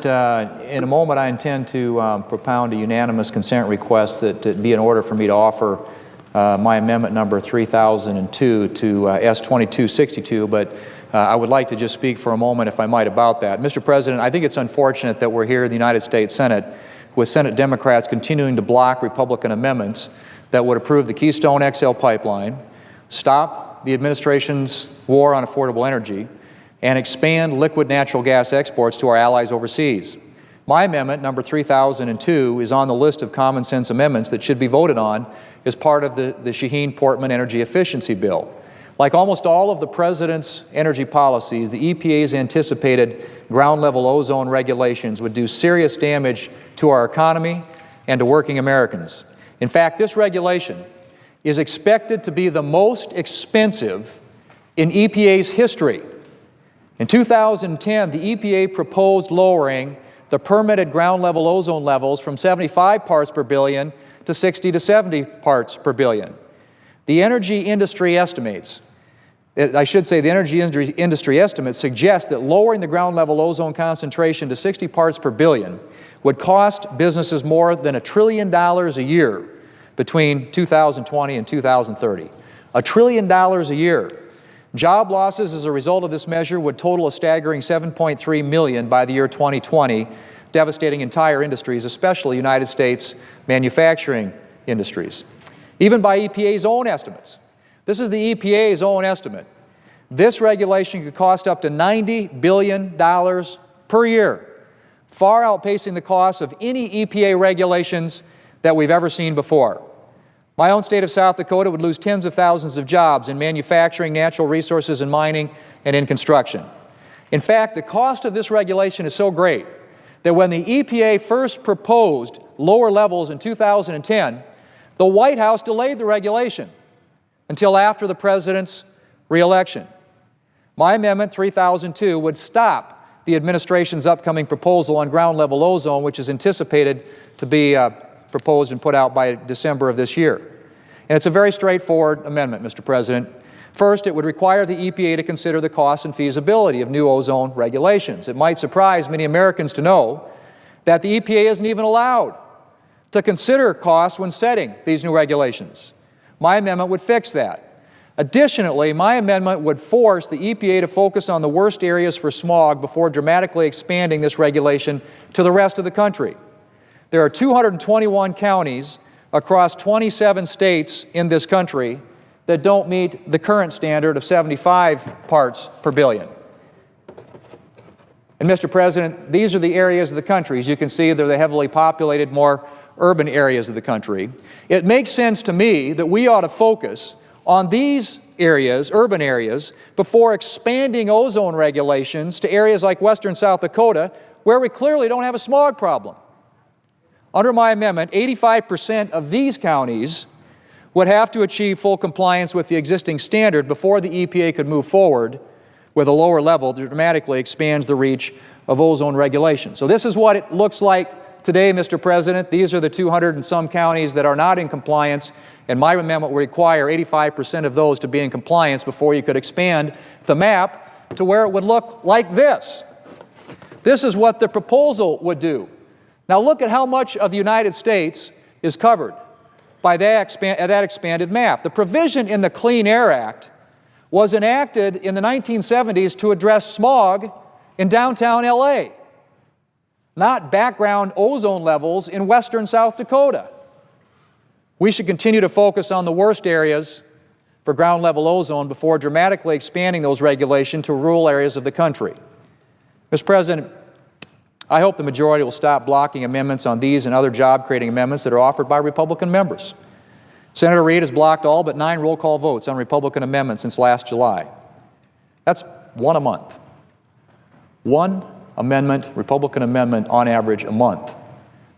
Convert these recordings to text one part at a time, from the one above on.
in a moment I intend to propound a unanimous consent request that it be in order for me to offer my amendment number 3002 to S2262, but I would like to just speak for a moment, if I might, about that. Mr. President, I think it's unfortunate that we're here in the United States Senate with Senate Democrats continuing to block Republican amendments that would approve the Keystone XL pipeline, stop the administration's war on affordable energy, and expand liquid natural gas exports to our allies overseas. My amendment, number 3002, is on the list of common sense amendments that should be voted on as part of the Shaheen-Portman Energy Efficiency Bill. Like almost all of the President's energy policies, the EPA's anticipated ground-level ozone regulations would do serious damage to our economy and to working Americans. In fact, this regulation is expected to be the most expensive in EPA's history. In 2010, the EPA proposed lowering the permitted ground-level ozone levels from 75 parts per billion to 60 to 70 parts per billion. The energy industry estimates, the energy industry estimates suggest that lowering the ground-level ozone concentration to 60 parts per billion would cost businesses more than $1 trillion a year between 2020 and 2030. $1 trillion a year. Job losses as a result of this measure would total a staggering 7.3 million by the year 2020, devastating entire industries, especially United States manufacturing industries. Even by EPA's own estimates, this is the EPA's own estimate, this regulation could cost up to $90 billion per year, far outpacing the cost of any EPA regulations that we've ever seen before. My own state of South Dakota would lose tens of thousands of jobs in manufacturing, natural resources, and mining, and in construction. In fact, the cost of this regulation is so great that when the EPA first proposed lower levels in 2010, the White House delayed the regulation until after the President's re-election. My amendment 3002 would stop the administration's upcoming proposal on ground-level ozone, which is anticipated to be proposed and put out by December of this year. And it's a very straightforward amendment, Mr. President. First, it would require the EPA to consider the cost and feasibility of new ozone regulations. It might surprise many Americans to know that the EPA isn't even allowed to consider costs when setting these new regulations. My amendment would fix that. Additionally, my amendment would force the EPA to focus on the worst areas for smog before dramatically expanding this regulation to the rest of the country. There are 221 counties across 27 states in this country that don't meet the current standard of 75 parts per billion. And Mr. President, these are the areas of the country. As you can see, they're the heavily populated, more urban areas of the country. It makes sense to me that we ought to focus on these areas, urban areas, before expanding ozone regulations to areas like western South Dakota, where we clearly don't have a smog problem. Under my amendment, 85% of these counties would have to achieve full compliance with the existing standard before the EPA could move forward with a lower level that dramatically expands the reach of ozone regulation. So this is what it looks like today, Mr. President. These are the 200 and some counties that are not in compliance, and my amendment would require 85% of those to be in compliance before you could expand the map to where it would look like this. This is what the proposal would do. Now look at how much of the United States is covered by that expanded map. The provision in the Clean Air Act was enacted in the 1970s to address smog in downtown LA, not background ozone levels in western South Dakota. We should continue to focus on the worst areas for ground level ozone before dramatically expanding those regulations to rural areas of the country. Mr. President, I hope the majority will stop blocking amendments on these and other job-creating amendments that are offered by Republican members. Senator Reid has blocked all but 9 roll call votes on Republican amendments since last July. That's one a month. One amendment, Republican amendment, on average a month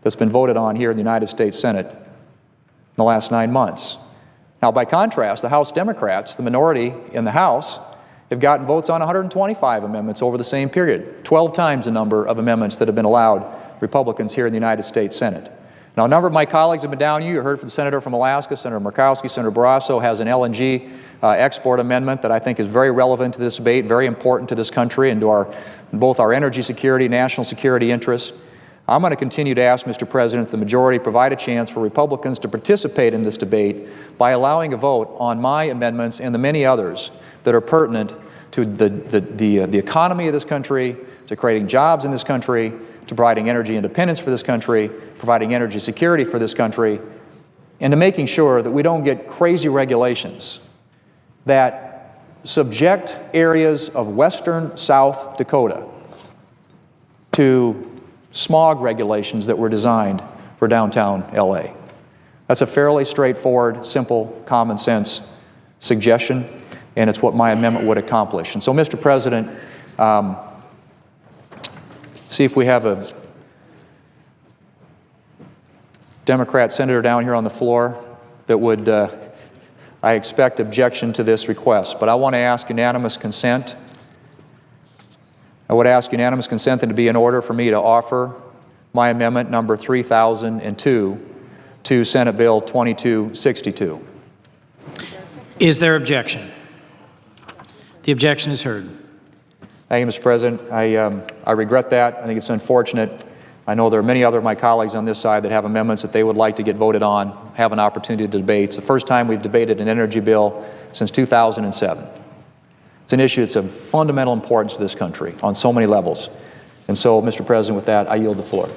that's been voted on here in the United States Senate in the last 9 months. Now, by contrast, the House Democrats, the minority in the House, have gotten votes on 125 amendments over the same period, 12 times the number of amendments that have been allowed Republicans here in the United States Senate. Now, a number of my colleagues have been down you. You heard from the senator from Alaska, Senator Murkowski. Senator Barrasso has an LNG export amendment that I think is very relevant to this debate, very important to this country and to our in both our energy security and national security interests. I'm going to continue to ask, Mr. President, the majority provide a chance for Republicans to participate in this debate by allowing a vote on my amendments and the many others that are pertinent to the economy of this country, to creating jobs in this country, to providing energy independence for this country, providing energy security for this country, and to making sure that we don't get crazy regulations that subject areas of western South Dakota to smog regulations that were designed for downtown LA. That's a fairly straightforward, simple, common sense suggestion, and it's what my amendment would accomplish. And so, Mr. President, see if we have a Democrat senator down here on the floor that would, I expect, objection to this request. But I want to ask unanimous consent. I would ask unanimous consent then to be in order for me to offer my amendment number 3002 to Senate Bill 2262. Is there objection? The objection is heard. Thank you, Mr. President. I regret that. I think it's unfortunate. I know there are many other of my colleagues on this side that have amendments that they would like to get voted on, have an opportunity to debate. It's the first time we've debated an energy bill since 2007. It's an issue that's of fundamental importance to this country on so many levels. And so, Mr. President, with that, I yield the floor.